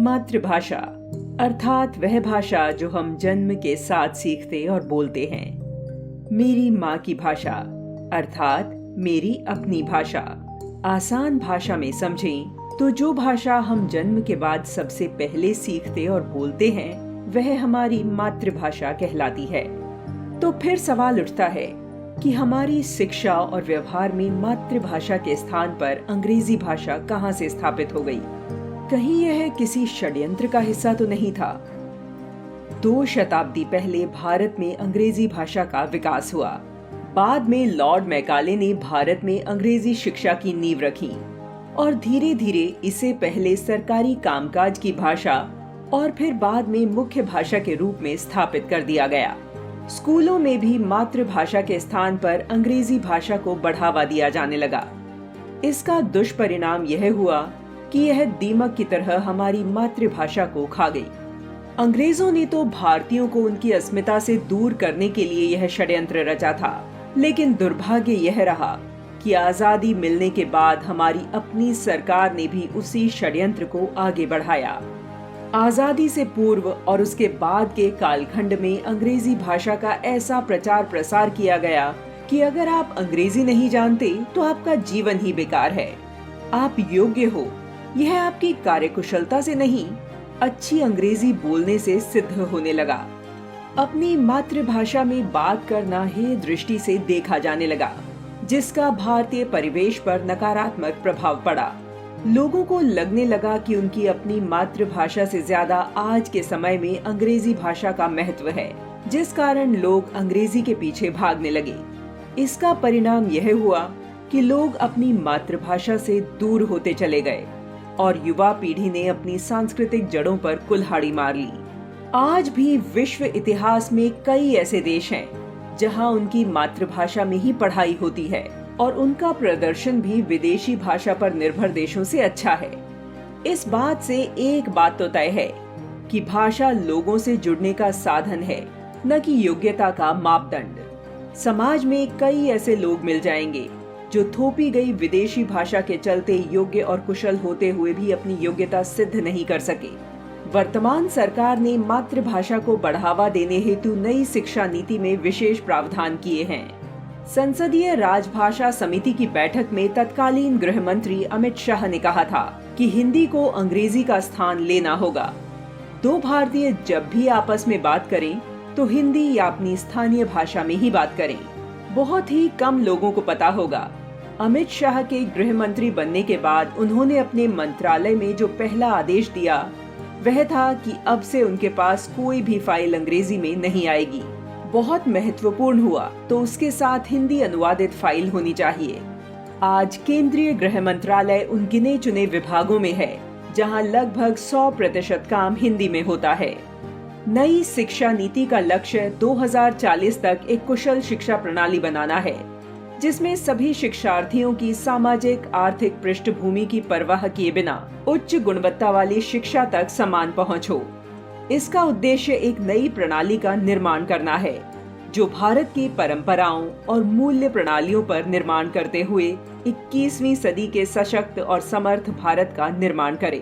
मातृभाषा अर्थात वह भाषा जो हम जन्म के साथ सीखते और बोलते हैं। मेरी माँ की भाषा अर्थात मेरी अपनी भाषा। आसान भाषा में समझें तो जो भाषा हम जन्म के बाद सबसे पहले सीखते और बोलते हैं वह हमारी मातृभाषा कहलाती है। तो फिर सवाल उठता है कि हमारी शिक्षा और व्यवहार में मातृभाषा के स्थान पर अंग्रेजी भाषा कहाँ से स्थापित हो गई? कहीं यह किसी षड्यंत्र का हिस्सा तो नहीं था? 2 शताब्दी पहले भारत में अंग्रेजी भाषा का विकास हुआ। बाद में लॉर्ड मैकाले ने भारत में अंग्रेजी शिक्षा की नींव रखी और धीरे धीरे इसे पहले सरकारी कामकाज की भाषा और फिर बाद में मुख्य भाषा के रूप में स्थापित कर दिया गया। स्कूलों में भी मातृभाषा के स्थान पर अंग्रेजी भाषा को बढ़ावा दिया जाने लगा। इसका दुष्परिणाम यह हुआ कि यह दीमक की तरह हमारी मातृभाषा को खा गई। अंग्रेजों ने तो भारतीयों को उनकी अस्मिता से दूर करने के लिए यह षड्यंत्र रचा था, लेकिन दुर्भाग्य यह रहा कि आजादी मिलने के बाद हमारी अपनी सरकार ने भी उसी षड्यंत्र को आगे बढ़ाया। आजादी से पूर्व और उसके बाद के कालखंड में अंग्रेजी भाषा का ऐसा प्रचार प्रसार किया गया कि अगर आप अंग्रेजी नहीं जानते तो आपका जीवन ही बेकार है। आप योग्य हो, यह आपकी कार्यकुशलता से नहीं, अच्छी अंग्रेजी बोलने से सिद्ध होने लगा। अपनी मातृभाषा में बात करना हे दृष्टि से देखा जाने लगा, जिसका भारतीय परिवेश पर नकारात्मक प्रभाव पड़ा। लोगों को लगने लगा कि उनकी अपनी मातृभाषा से ज्यादा आज के समय में अंग्रेजी भाषा का महत्व है, जिस कारण लोग अंग्रेजी के पीछे भागने लगे। इसका परिणाम यह हुआ कि लोग अपनी मातृभाषा से दूर होते चले गए और युवा पीढ़ी ने अपनी सांस्कृतिक जड़ों पर कुल्हाड़ी मार ली। आज भी विश्व इतिहास में कई ऐसे देश हैं जहां उनकी मातृभाषा में ही पढ़ाई होती है और उनका प्रदर्शन भी विदेशी भाषा पर निर्भर देशों से अच्छा है। इस बात से एक बात तो तय है कि भाषा लोगों से जुड़ने का साधन है, न कि योग्यता का मापदंड। समाज में कई ऐसे लोग मिल जाएंगे जो थोपी गई विदेशी भाषा के चलते योग्य और कुशल होते हुए भी अपनी योग्यता सिद्ध नहीं कर सके। वर्तमान सरकार ने मातृभाषा को बढ़ावा देने हेतु नई शिक्षा नीति में विशेष प्रावधान किए हैं। संसदीय राजभाषा समिति की बैठक में तत्कालीन गृह मंत्री अमित शाह ने कहा था कि हिंदी को अंग्रेजी का स्थान लेना होगा। 2 भारतीय जब भी आपस में बात करें तो हिंदी या अपनी स्थानीय भाषा में ही बात करें। बहुत ही कम लोगों को पता होगा, अमित शाह के गृह मंत्री बनने के बाद उन्होंने अपने मंत्रालय में जो पहला आदेश दिया वह था कि अब से उनके पास कोई भी फाइल अंग्रेजी में नहीं आएगी। बहुत महत्वपूर्ण हुआ तो उसके साथ हिंदी अनुवादित फाइल होनी चाहिए। आज केंद्रीय गृह मंत्रालय उन गिने चुने विभागों में है जहां लगभग 100% काम हिंदी में होता है। नई शिक्षा नीति का लक्ष्य 2040 तक एक कुशल शिक्षा प्रणाली बनाना है, जिसमें सभी शिक्षार्थियों की सामाजिक आर्थिक पृष्ठभूमि की परवाह किए बिना उच्च गुणवत्ता वाली शिक्षा तक समान पहुंच हो। इसका उद्देश्य एक नई प्रणाली का निर्माण करना है जो भारत की परंपराओं और मूल्य प्रणालियों पर निर्माण करते हुए 21वीं सदी के सशक्त और समर्थ भारत का निर्माण करे।